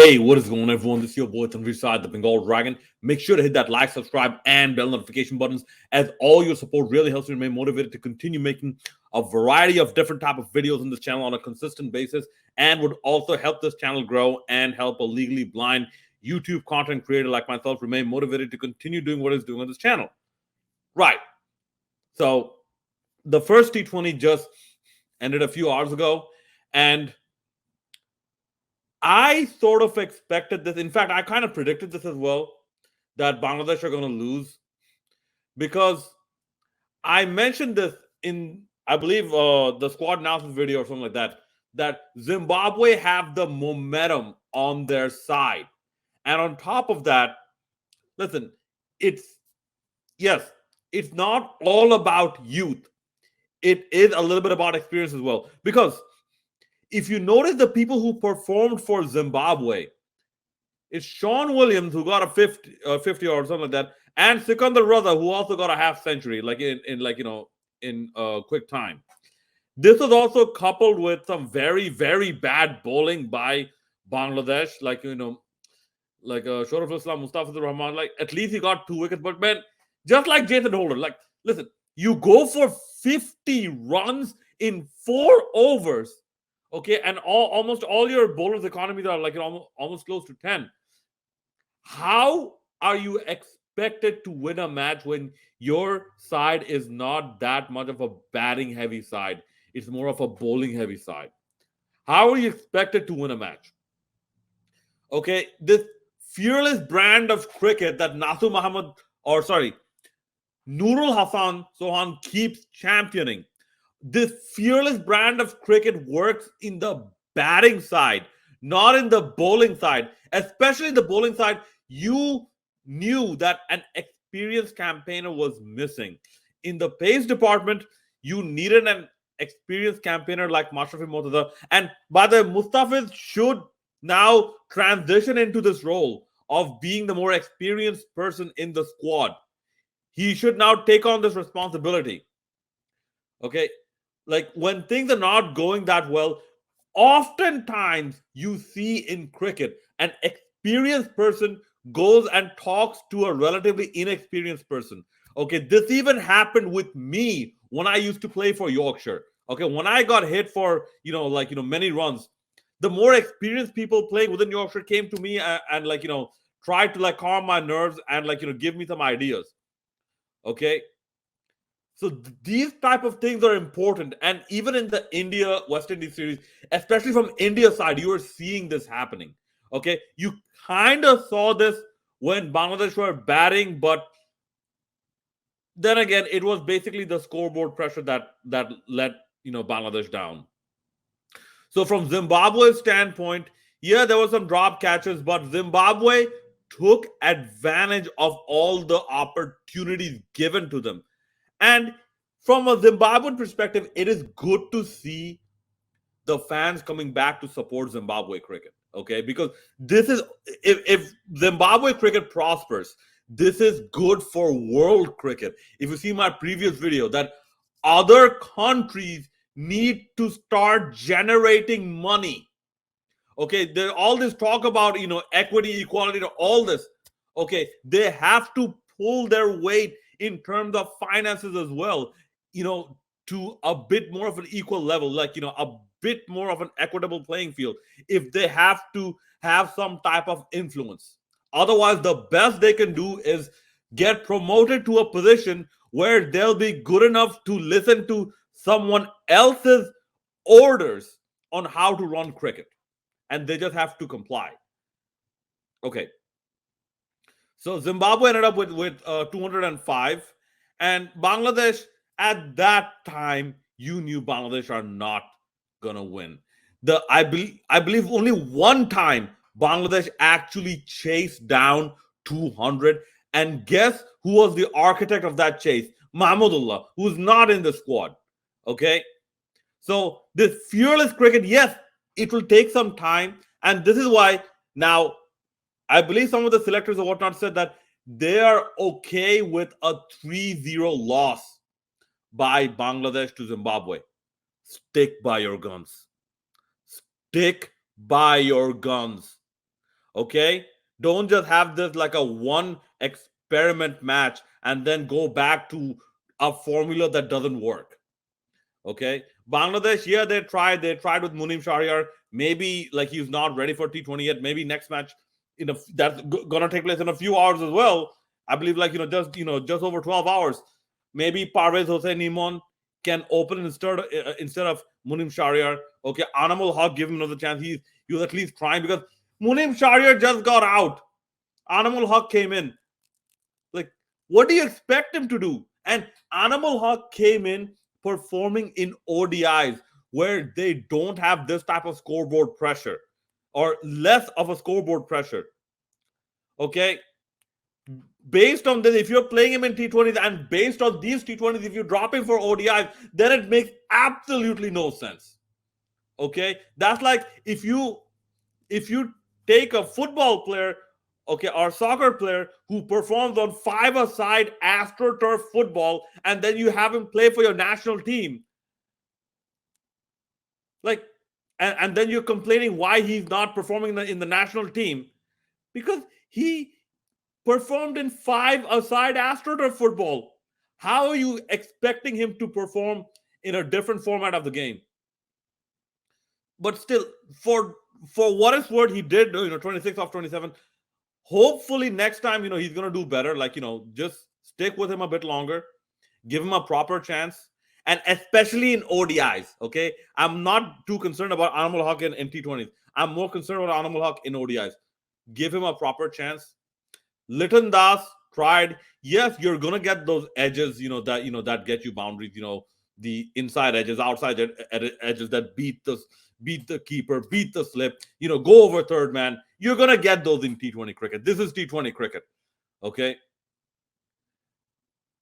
Hey, what is going on, everyone? This is your boy Tanvir Saad, the Bengal Dragon. Make sure to hit that like, subscribe, and bell notification buttons, as all your support really helps me remain motivated to continue making a variety of different type of videos on this channel on a consistent basis, and would also help this channel grow and help a legally blind YouTube content creator like myself remain motivated to continue doing what it's doing on this channel. Right. So the first T20 just ended a few hours ago, and I sort of expected this. In fact, I kind of predicted this as well, that Bangladesh are going to lose, because I mentioned this in, I believe, the squad announcement video or something like that, that Zimbabwe have the momentum on their side. And on top of that, listen, it's, yes, it's not all about youth. It is a little bit about experience as well. Because if you notice the people who performed for Zimbabwe, it's Sean Williams, who got a 50 or something like that, and Sikandar Raza, who also got a half century, like in quick time. This was also coupled with some very, very bad bowling by Bangladesh, like Shoraf Islam, Mustafa Rahman. Like, at least he got 2 wickets, but man, just like Jason Holder, like, listen, you go for 50 runs in 4 overs, okay, and almost all your bowlers' economies are like almost close to 10. How are you expected to win a match when your side is not that much of a batting heavy side? It's more of a bowling heavy side. How are you expected to win a match? Okay, this fearless brand of cricket that Nasu Muhammad, or sorry, Nurul Hassan Sohan keeps championing. This fearless brand of cricket works in the batting side, not in the bowling side. Especially the bowling side, you knew that an experienced campaigner was missing. In the pace department, you needed an experienced campaigner like Mashrafi Mortaza. And by the way, Mustafiz should now transition into this role of being the more experienced person in the squad. He should now take on this responsibility. Okay, like when things are not going that well, oftentimes you see in cricket an experienced person goes and talks to a relatively inexperienced person. Okay, this even happened with me when I used to play for Yorkshire. Okay, when I got hit for many runs, the more experienced people playing within Yorkshire came to me and tried to calm my nerves and give me some ideas. Okay, so these type of things are important, and even in the India West Indies series, especially from India side, you are seeing this happening. Okay, you kind of saw this when Bangladesh were batting, but then again, it was basically the scoreboard pressure that let Bangladesh down. So from Zimbabwe's standpoint, yeah, there were some drop catches, but Zimbabwe took advantage of all the opportunities given to them. And from a Zimbabwean perspective, it is good to see the fans coming back to support Zimbabwe cricket. Okay, because this is, if Zimbabwe cricket prospers, this is good for world cricket. If you see my previous video, that other countries need to start generating money. Okay, there all this talk about equity, equality, all this. Okay, they have to pull their weight in terms of finances as well, to a bit more of an equal level, a bit more of an equitable playing field, if they have to have some type of influence. Otherwise, the best they can do is get promoted to a position where they'll be good enough to listen to someone else's orders on how to run cricket, and they just have to comply. Okay, so Zimbabwe ended up with 205, and Bangladesh, at that time, you knew Bangladesh are not gonna win. I believe only one time Bangladesh actually chased down 200, and guess who was the architect of that chase? Mahmudullah, who's not in the squad. Okay, so this fearless cricket, yes, it will take some time, and this is why now I believe some of the selectors or whatnot said that they are okay with a 3-0 loss by Bangladesh to Zimbabwe. Stick by your guns. Stick by your guns. Okay, don't just have this like a one experiment match and then go back to a formula that doesn't work. Okay, Bangladesh, yeah, they tried with Munim Shahryar. Maybe like he's not ready for T20 yet. Maybe next match, that's gonna take place in a few hours as well. I believe like just over 12 hours. Maybe Parvez Hossein Imon can open instead of Munim Shahryar. Okay, Animal Haq, give him another chance. He was at least trying because Munim Shahryar just got out. Animal Haq came in. Like, what do you expect him to do? And Animal Haq came in performing in ODIs where they don't have this type of scoreboard pressure or less of a scoreboard pressure. Okay. Based on this, if you're playing him in T20s and based on these T20s, if you drop him for ODIs, then it makes absolutely no sense. Okay. That's like if you take a football player, okay, or soccer player who performs on five-a-side AstroTurf football, and then you have him play for your national team, like, and then you're complaining why he's not performing in the national team because he performed in five-a-side AstroTurf football. How are you expecting him to perform in a different format of the game? But still, for what it's worth, he did 26 off 27. Hopefully next time he's going to do better. Like just stick with him a bit longer, give him a proper chance, and especially in ODIs. Okay, I'm not too concerned about Animal Haq in T20s. I'm more concerned about Animal Haq in ODIs. Give him a proper chance. Litton Das tried. Yes, you're gonna get those edges that get you boundaries, the inside edges, outside edges that beat the keeper, beat the slip, go over third man. You're gonna get those in T20 cricket. This is T20 cricket. Okay.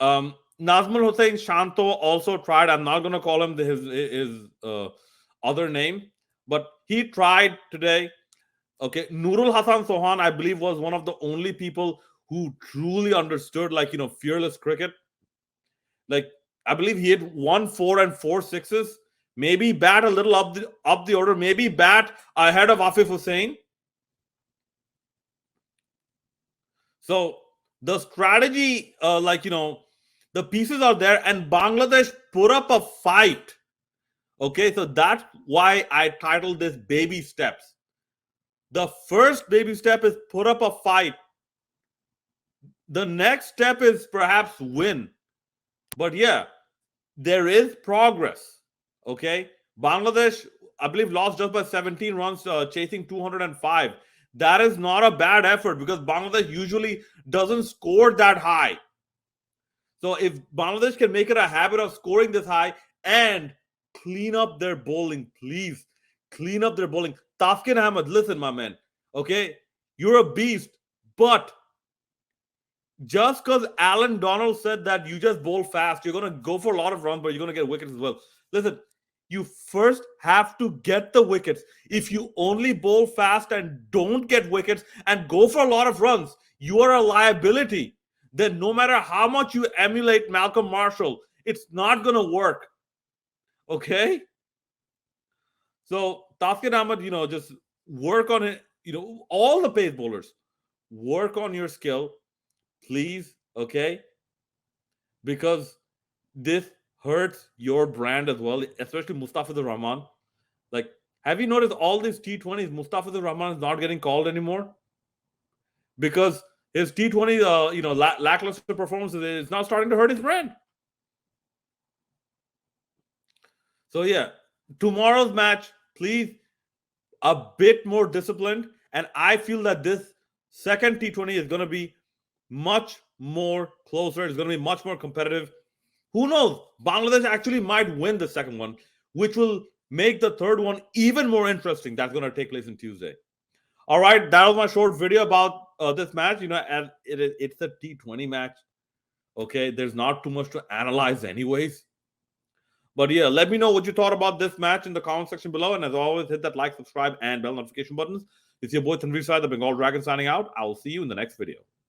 Nazmul Hussain Shanto also tried. I'm not gonna call him his other name, but he tried today. Okay, Nurul Hassan Sohan, I believe, was one of the only people who truly understood fearless cricket. Like, I believe he hit 1 4 and 4 sixes. Maybe bat a little up the order. Maybe bat ahead of Afif Hussain. So the strategy, the pieces are there, and Bangladesh put up a fight. Okay, so that's why I titled this Baby Steps. The first baby step is put up a fight. The next step is perhaps win. But yeah, there is progress. Okay, Bangladesh, I believe, lost just by 17 runs, chasing 205. That is not a bad effort because Bangladesh usually doesn't score that high. So if Bangladesh can make it a habit of scoring this high and clean up their bowling, please clean up their bowling. Tafkin Ahmed, listen, my man, okay, you're a beast, but just because Alan Donald said that you just bowl fast, you're going to go for a lot of runs, but you're going to get wickets as well. Listen, you first have to get the wickets. If you only bowl fast and don't get wickets and go for a lot of runs, you are a liability. Then no matter how much you emulate Malcolm Marshall, it's not going to work. Okay? So Tafkin Ahmed, just work on it. All the pace bowlers, work on your skill, please. Okay, because this hurts your brand as well, especially Mustafizur Rahman. Like, have you noticed all these T20s? Mustafizur Rahman is not getting called anymore because his T20, lackluster performance is now starting to hurt his brand. So yeah, tomorrow's match, please, a bit more disciplined. And I feel that this second T20 is going to be much more closer. It's going to be much more competitive. Who knows? Bangladesh actually might win the second one, which will make the third one even more interesting. That's going to take place on Tuesday. All right, that was my short video about this match. And it's a T20 match. Okay, there's not too much to analyze anyways. But yeah, let me know what you thought about this match in the comment section below. And as always, hit that like, subscribe, and bell notification buttons. It's your boy Tanveer Sai, the Bengal Dragon, signing out. I will see you in the next video.